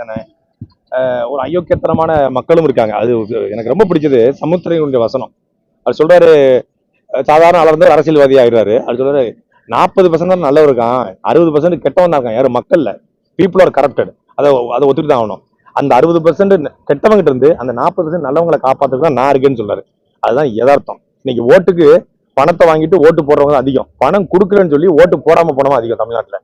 பிரச்சனை, ஒரு அயோக்கியத்தனமான மக்களும் இருக்காங்க. அது எனக்கு ரொம்ப பிடிச்சது சமுத்திரனுடைய வசனம். அது சொல்றாரு, சாதாரண ஆளா இருந்து அரசியல்வாதி ஆயிடுறாரு. அது சொல்றாரு, 40% தான் நல்லவர் இருக்கான், 60% கெட்டவன் தான் இருக்கான். யாரும் மக்கள்ல பீப்புள் ஆர் கரப்டட். அதை ஒத்துட்டு தான் ஆகணும். அந்த 60% கெட்டவங்கிட்ட இருந்து அந்த 40% நல்லவங்களை காப்பாத்துக்கு தான் நான் இருக்கேன்னு சொல்றாரு. அதுதான் யதார்த்தம். இன்னைக்கு ஓட்டுக்கு பணத்தை வாங்கிட்டு ஓட்டு போடுறவங்க தான் அதிகம், பணம் கொடுக்கலன்னு சொல்லி ஓட்டு போடாம போனவங்க அதிகம். தமிழ்நாட்டுல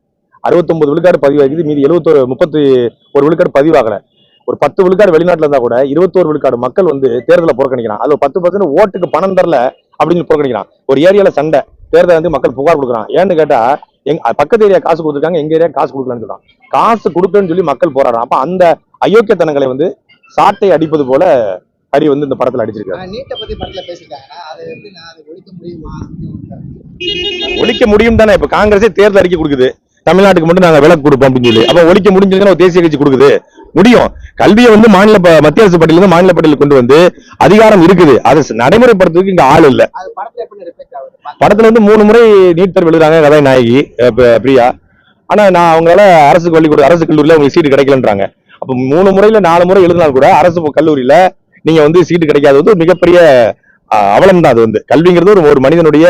69 விழுக்காடு பதிவாகிது, மீதி 31 விழுக்காடு பதிவாகல. ஒரு 10 விழுக்காடு வெளிநாட்டுல இருந்தா கூட 21 விழுக்காடு மக்கள் வந்து தேர்தலை புறக்கணிக்கிறான். அதுல 10% ஓட்டுக்கு பணம் தரல அப்படின்னு புறக்கணிக்கிறான். ஒரு ஏரியால சண்டை, தேர்தல் வந்து மக்கள் புகார் கொடுக்குறான். ஏன்னு கேட்டா, பக்கத்து ஏரியா காசு கொடுத்துருக்காங்க, எங்க ஏரியா காசு கொடுக்கலன்னு சொல்றான். காசு கொடுக்கலன்னு சொல்லி மக்கள் போராடுறான். அப்ப அந்த அயோக்கியத்தனங்களை வந்து சாட்டை அடிப்பது போல ஹரி வந்து இந்த படத்துல அடிச்சிருக்காரு. ஒழிக்க முடியும் தானே. இப்ப காங்கிரஸே தேர்தல் அறிக்கை கொடுக்குது, தமிழ்நாட்டுக்கு மட்டும் நாங்க விலக்கு கொடுப்போம் அப்படின்னு சொல்லி. அப்ப ஒழிக்க முடிஞ்சதுன்னா ஒரு தேசிய கட்சி கொடுக்குது, முடியும். கல்வியை வந்து மத்திய அரசு பட்டியலிருந்து மாநில பட்டியலில் கொண்டு வந்து அதிகாரம் இருக்குது, அதை நடைமுறைப்படுத்துறதுக்கு இங்க ஆள் இல்ல. படத்துல வந்து 3 முறை நீட் தேர்வு எழுதுறாங்க கதாநாயகி பிரியா. ஆனா நான் அவங்களால அரசு கல்லூரியில உங்களுக்கு சீட்டு கிடைக்கலன்றாங்க. அப்ப 3 முறையில 4 முறை எழுதினாலும் கூட அரசு கல்லூரியில நீங்க வந்து சீட்டு கிடைக்காது வந்து மிகப்பெரிய அவலம் தான். அது வந்து கல்விங்கிறது ஒரு மனிதனுடைய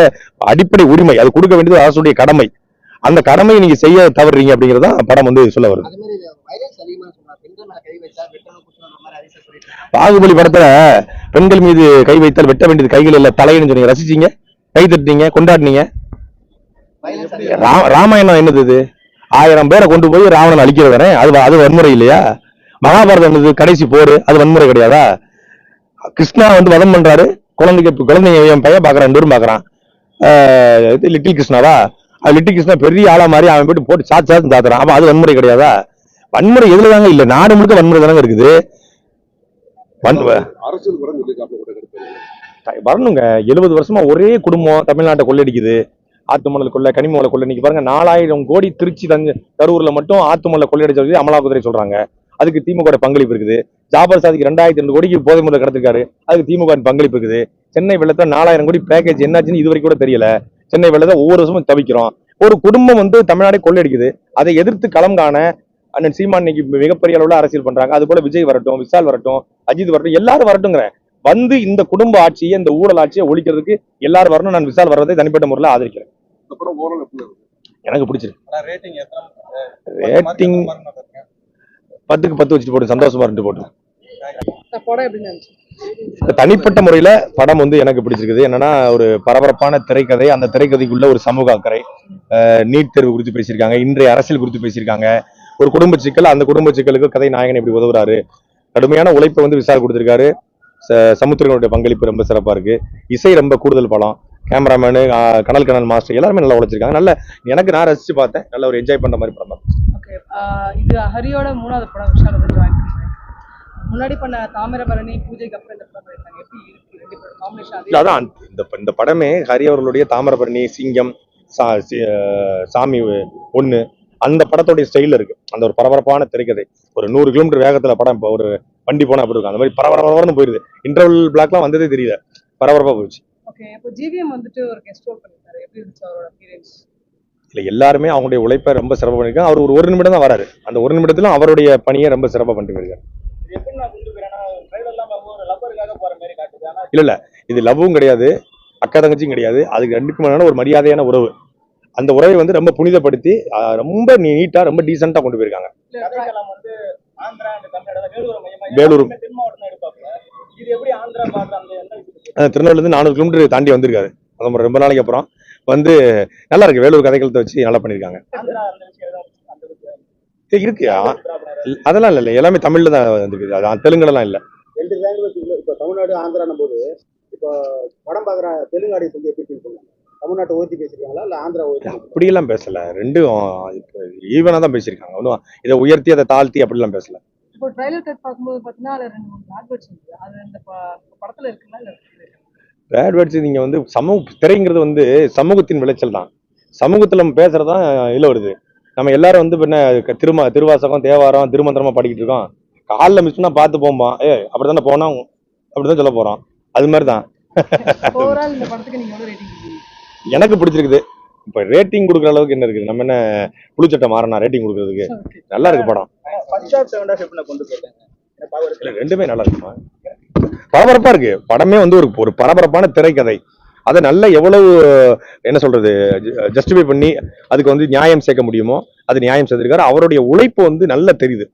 அடிப்படை உரிமை, அது கொடுக்க வேண்டியது அரசுடைய கடமை. அந்த கடமையை நீங்க செய்ய தவறுறீங்க அப்படிங்கறத படம் வந்து சொல்ல வருது. பாகுபலி படத்துல பெண்கள் மீது கை வைத்தால் வெட்ட வேண்டியது கைகள் இல்ல தலைன்னு சொன்னீங்க, ரசிச்சீங்க, கை தட்டினீங்க, கொண்டாடினீங்க. ராமாயணம் என்னது? இது 1000 பேரை கொண்டு போய் ராவணன் அழிக்கிறதானே, அது வன்முறை இல்லையா? மகாபாரதம் என்னது? கடைசி போர், அது வன்முறை கிடையாதா? கிருஷ்ணா வந்து வதம் பண்றாரு, குழந்தைங்க என் பையன் பாக்குறான், 2 பேரும் பாக்குறான். லிட்டில் கிருஷ்ணாவா? லிட்டில் கிருஷ்ணா பெரிய ஆளா மாதிரி அவன் போட்டு சாத்து தாத்துறான். அப்ப அது வன்முறை கிடையாதா? வன்முறை எதுலதாங்க இல்ல, நாடு முழுக்க வன்முறை தானங்க இருக்குது. வரணுங்க. 70 வருஷமா ஒரே குடும்பம் தமிழ்நாட்டை கொள்ளடிக்குது. ஆத்துமணல் கொள்ளை, கனிமலை கொள்ளை. இன்னைக்கு பாருங்க 4000 கோடி திருச்சி கரூர்ல மட்டும் ஆத்துமணலை கொள்ளையடிச்சு அமலாக்கத்துறை சொல்றாங்க. அதுக்கு திமுக பங்களிப்பு இருக்குது. ஜாபர் சாதிக்கு 2002 கோடிக்கு போதை முறை கடத்திருக்காரு, அதுக்கு திமுக பங்களிப்பு இருக்குது. சென்னை வெள்ளத்துல 4000 கோடி பேக்கேஜ் என்னாச்சுன்னு இது வரைக்கும் கூட தெரியல. சென்னை வெள்ளத்தை ஒவ்வொரு வருஷமும் தவிக்கிறோம். ஒரு குடும்பம் வந்து தமிழ்நாடை கொள்ளையடிக்குது. அதை எதிர்த்து களம் காண அண்ணன் சீமான் இன்னைக்கு மிகப்பெரிய அளவுல அரசியல் பண்றாங்க. அது போல விஜய் வரட்டும், விஷால் வரட்டும், அஜித் வரட்டும், எல்லாரும் வரட்டுங்கிறேன். வந்து இந்த குடும்ப ஆட்சியை, இந்த ஊழல் ஆட்சியை ஒழிக்கிறதுக்கு எல்லாரும் வரணும். நான் விஷால் வர்றதை தனிப்பட்ட முறையில் ஆதரிக்கிறேன். எனக்கு பிடிச்சிருக்கு. ரேட்டிங் 10க்கு 10 வச்சுட்டு போட்டு சந்தோஷமா இருந்து போட்டு. தனிப்பட்ட முறையில படம் வந்து எனக்கு பிடிச்சிருக்குது. என்னன்னா, ஒரு பரபரப்பான திரைக்கதை, அந்த திரைக்கதைக்குள்ள ஒரு சமூக அக்கறை, நீட் தேர்வு குறித்து பேசியிருக்காங்க, இன்றைய அரசியல் குறித்து பேசியிருக்காங்க, ஒரு குடும்ப சிக்கல், அந்த குடும்ப சிக்கலுக்கு கதை நாயகன் எப்படி உதவுறாரு, கடுமையான உழைப்பை வந்து விசால் கொடுத்திருக்காரு. சமுத்திரனுடைய பங்களிப்பு ரொம்ப சிறப்பா இருக்கு. இசை ரொம்ப கூடுதல் படம். கேமராமேனு, கனல் மாஸ்டர் எல்லாருமே நல்லா உழைச்சிருக்காங்க. நல்ல நான் ரசிச்சு பார்த்தேன். நல்ல ஒரு என்ஜாய் பண்ற மாதிரி படம் தான். இது ஹரியோட 3வது படம். விஷால் வந்து ஜாயின் பண்ணிருக்காங்க. முன்னாடி பண்ண தாமிரபரணி, பூஜைக்கு அப்புறம் இந்த படம் பண்ணிருக்காங்க. எப்படி இருக்கு ரெண்டு பேரும் காம்பினேஷன்? அதான் இந்த படமே ஹரி அவர்களுடைய தாமிரபரணி, சிங்கம், சாமி 1 அந்த படத்தோடைய ஸ்டைல் இருக்கு. அந்த ஒரு பரபரப்பான திரைக்கதை, ஒரு 100 கிலோமீட்டர் வேகத்துல படம் இப்போ ஒரு வண்டி போனா அப்படி இருக்கும். அந்த மாதிரி பரபரன்னு போயிருது. இன்டர்வல் பிளாக்லாம் வந்ததே தெரியல, பரபரப்பா போயிடுச்சு. ஓகே, இப்போ ஜிவிஎம் வந்துட்டு ஒரு கெஸ்ட் ரோல் பண்ணிருக்காரு. எப்படி இருந்துச்சு அவரோட எக்ஸ்பீரியன்ஸ்? இல்ல, எல்லாருமே அவங்களுடைய உழைப்பை ரொம்ப சிறப்பாக பண்ணிருக்காங்க. அவர் ஒரு நிமிடம் தான் வராரு, அந்த 1 நிமிடத்துல அவருடைய பணியை ரொம்ப சிறப்பா பண்ணிட்டு போயிருக்காரு. இல்ல இது லவ்வும் கிடையாது, அக்கா தங்கச்சியும் கிடையாது. அதுக்கு 2க்கு மேலான ஒரு மரியாதையான உறவு. அந்த உறவை வந்து ரொம்ப புனிதப்படுத்தி ரொம்ப நீட்டா, ரொம்ப டீசெண்டா கொண்டு போயிருக்காங்க. வேலூர் திருநெல்வேலில இருந்து 400 கிலோமீட்டர் தாண்டி வந்திருக்காரு. ரொம்ப நாளைக்கு அப்புறம் வந்து நல்லா இருக்கு. வேலூர் கதைகளத்தை வச்சு நல்லா பண்ணிருக்காங்க. இருக்கு அதெல்லாம் இல்ல, எல்லாமே தமிழ்ல தான் வந்துருக்கு. அது தெலுங்குலாம் இல்ல. 2 லாங்குவேஜ் இப்ப தமிழ்நாடு ஆந்திரான போது இப்போ படம் பாக்குற தெலுங்கு ஆடியன்ஸ் வந்து எப்படி ஃபீல் பண்ணுவாங்க? தமிழ்நாட்டை ஓத்தி பேசிருக்காங்களா இல்ல ஆந்திரா ஓத்தி? அப்படியெல்லாம் பேசல, 2ம் ஈவனா தான் பேசியிருக்காங்க. ஒன்றும் இதை உயர்த்தி அதை தாழ்த்தி அப்படிலாம் பேசல. இப்போ ட்ரைலர் கட் பார்க்கும்போது பார்த்தீங்கன்னா அதுல 2 பேட் வேர்ட்ஸ் இருக்கு. அது இந்த படத்துல இருக்குல்ல இல்ல? பேட் வேர்ட்ஸ் நீங்க வந்து திரைங்கிறது வந்து சமூகத்தின் விளைச்சல் தான். சமூகத்துல நம்ம பேசுறதுதான் இல்ல வருது. நம்ம எல்லாரும் வந்து என்ன திருவாசகம், தேவாரம், திருமந்திரமா படிக்கிட்டு இருக்கோம். காலில் மிஸ்னா பார்த்து போம்பா, அப்படித்தானே போனோம், அப்படிதான் சொல்ல போறோம். அது மாதிரிதான். எனக்கு பிடிச்சிருக்குது. இப்ப ரேட்டிங் கொடுக்குற அளவுக்கு என்ன இருக்குது? நம்ம என்ன புளிச்சட்டை மாறனா ரேட்டிங் கொடுக்கறதுக்கு? நல்லா இருக்கு படம். ஃபர்ஸ்ட் ஹாஃப் செகண்ட் ஹாஃப் எப்படி கொண்டு போயிருக்காங்க? இல்ல, ரெண்டுமே நல்லா இருக்குமா, பரபரப்பா இருக்கு. படமே வந்து ஒரு பரபரப்பான திரைக்கதை. அதை நல்ல எவ்வளவு என்ன சொல்றது ஜஸ்டிஃபை பண்ணி அதுக்கு வந்து நியாயம் சேர்க்க முடியுமோ அது நியாயம் சேர்த்திருக்காரு. அவருடைய உழைப்பு வந்து நல்லா தெரியுது.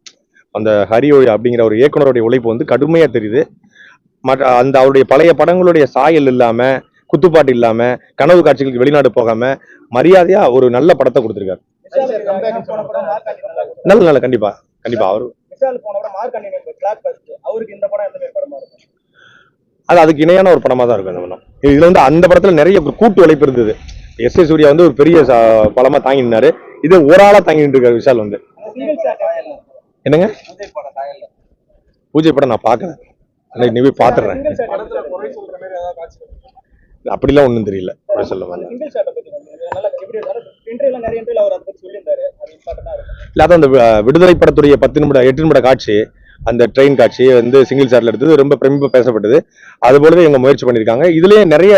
அந்த ஹரி அப்படிங்கிற ஒரு இயக்குனருடைய உழைப்பு வந்து கடுமையா தெரியுது. மற்ற அந்த அவருடைய பழைய படங்களுடைய சாயல் இல்லாம, குத்துப்பாட்டு இல்லாம, கனவு காட்சிகளுக்கு வெளிநாடு போகாம மரியாதையா ஒரு நல்ல படத்தை கொடுத்திருக்காரு. நல்ல நல்ல கண்டிப்பா கண்டிப்பா அவரு அது அதுக்கு இணையான ஒரு படமா தான் இருக்கும். அந்த படம் இதுல வந்து அந்த படத்துல நிறைய கூட்டு உழைப்பு இருந்தது. எஸ் சூர்யா வந்து ஒரு பெரிய பலமா தாங்கி நின்னாரு. இது ஒரு ஆளா தாங்கி நின்று இருக்காரு விஷால் வந்து. என்னங்க பூஜை படம் நான் பாக்கல, நீ போய் பாத்துறேன். அப்படிலாம் ஒண்ணும் தெரியல சொல்ல. இல்ல அதான் அந்த விடுதலை படத்துடைய 10 நிமிட 8 நிமிட காட்சி, அந்த ட்ரெயின் காட்சி வந்து சிங்கிள் ஷாட்ல எடுத்தது ரொம்ப பிரமிப்பா பேசப்பட்டது. அது போலவே இவங்க முயற்சி பண்ணியிருக்காங்க. இதுலயே நிறைய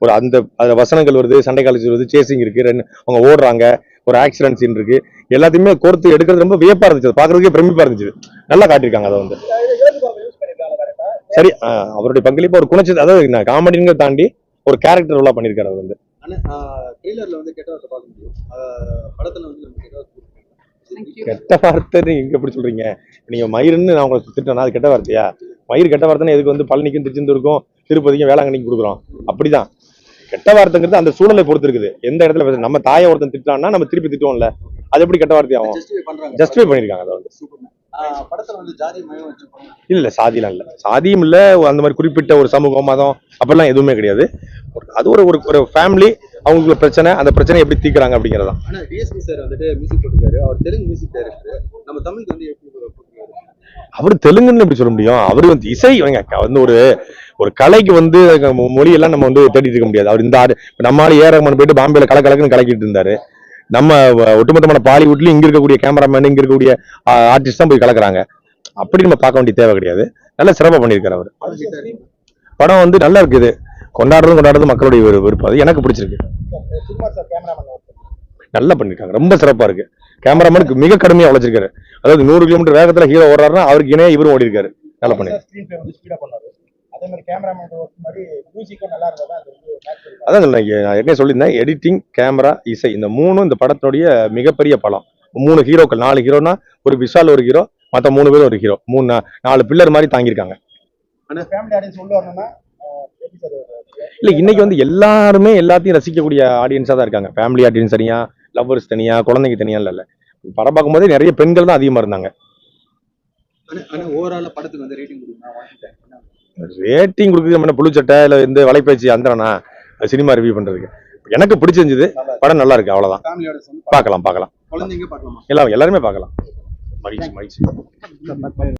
ஒரு அந்த வசனங்கள் வருது, சண்டை காட்சி வருது, சேசிங் இருக்கு, அவங்க ஓடுறாங்க, ஒரு ஆக்சிடென்ட் சீன் இருக்கு. எல்லாத்தையுமே கோர்த்து எடுக்கிறது ரொம்ப வியப்பா இருந்துச்சு, பாக்குறதுக்கே பிரமிப்பா இருந்துச்சு. நல்லா காட்டியிருக்காங்க. அதை வந்து சரி, அவருடைய பங்களிப்பு ஒரு குணச்சி, அதாவது காமெடிங்க தாண்டி ஒரு கேரக்டர் உள்ள பண்ணியிருக்காரு அவர் வந்து. ட்ரெய்லர்ல வந்து கெட்ட வார்த்தை பார்க்க முடியும், படத்துல வந்து நம்ம கெட்ட வார்த்தை எங்க எப்படி சொல்றீங்க? நீங்க மயிருன்னு நான் உங்களுக்கு திட்டேன்னா அது கெட்ட வார்த்தையா? மயிர் கெட்ட வார்த்தைன்னு எதுக்கு வந்து பழனிக்கும் திருச்செந்தூருக்கும் திருப்பதிக்கும் வேளாங்கண்ணிக்கு கொடுக்குறோம்? அப்படிதான் கெட்ட வார்த்தைங்கிறது அந்த சூழலை பொறுத்து இருக்குது. எந்த இடத்துல பேச நம்ம தாயை ஒருத்தன் திட்டான்னா நம்ம திருப்பி திட்டுவோம்ல, அது எப்படி கெட்ட வார்த்தையாகும்? ஜஸ்டிஃபை பண்ணிருக்காங்க. அதை வந்து படத்துல வந்து ஜாதி மயம் வச்சு இல்ல சாதிலாம் இல்ல, சாதியும் இல்ல, அந்த மாதிரி குறிப்பிட்ட ஒரு சமூகம் மதம் அப்படிலாம் எதுவுமே கிடையாது. அது ஒரு ஃபேமிலி, அவங்களுக்கு பிரச்சனை, அந்த பிரச்சனை எப்படி தீர்க்கறாங்க அப்படிங்கறதான். ஆனா டிஎஸ்பி சார் வந்துட்டு மியூசிக் போட்டுருக்காரு, அவர் தெலுங்கு மியூசிக் டைரக்டர், நம்ம தமிழுக்கு வந்து எப்படி போட்டுருக்காரு? அவரு தெலுங்குன்னு எப்படி சொல்ல முடியும்? அவரு வந்து இசை வந்து ஒரு கலைக்கு வந்து மொழியெல்லாம் நம்ம வந்து தேடிட்டு இருக்க முடியாது. அவர் இந்த நம்மளால ஏஆர் போயிட்டு பாம்பேல கலக்கலக்குன்னு கலக்கிட்டு இருந்தாரு. நம்ம ஒட்டுமொத்தமான பாலிவுட்லயும் இங்க இருக்கக்கூடிய கேமராமேன், இங்க இருக்கக்கூடிய ஆர்டிஸ்ட் தான் போய் கலக்குறாங்க. அப்படி நம்ம பார்க்க வேண்டிய தேவை கிடையாது. நல்லா சிறப்பா பண்ணியிருக்காரு அவர். படம் வந்து நல்லா இருக்குது. கொண்டாடுறது மக்களுடைய விருப்பம். அது எனக்கு பிடிச்சிருக்கு. நல்லா பண்ணிருக்காங்க, ரொம்ப சிறப்பா இருக்கு. கேமராமேனுக்கு மிக கடுமையா உழைச்சிருக்காரு. அதாவது 100 கிலோமீட்டர் வேகத்துல ஹீரோ ஓடுறாருன்னா அவருக்கு இணையா இவரும் ஓடி இருக்காரு. நல்லா பண்ணிருக்காரு. அதான் நான் ஏற்கனவே சொல்லியிருந்தேன், எடிட்டிங், கேமரா, இசை, இந்த மூணும் இந்த படத்தினுடைய மிகப்பெரிய பலம். 3 ஹீரோக்கள், 4 ஹீரோனா ஒரு விஷால் ஒரு ஹீரோ, மற்ற 3 பேரும் ஒரு ஹீரோ, 4 பில்லர் மாதிரி தாங்கியிருக்காங்க. இல்ல இன்னைக்கு வந்து எல்லாருமே எல்லாத்தையும் ரசிக்கக்கூடிய ஆடியன்ஸா தான் இருக்காங்க. ஃபேமிலி ஆடியன்ஸ் தனியா, லவ்வர்ஸ் தனியா, குழந்தைங்க தனியா இல்ல. படம் பார்க்கும்போதே நிறைய பெண்கள் தான் அதிகமா இருந்தாங்க. ரேட்டிங் கொடுக்குறது நம்ம புழு சட்டை இல்ல இந்த வலைப்பேச்சு அந்த சினிமா ரிவ்யூ பண்றதுக்கு எனக்கு பிடிச்சிருந்தது. படம் நல்லா இருக்கு, அவ்வளவுதான். பார்க்கலாம் எல்லாருமே பார்க்கலாம். மகிழ்ச்சி.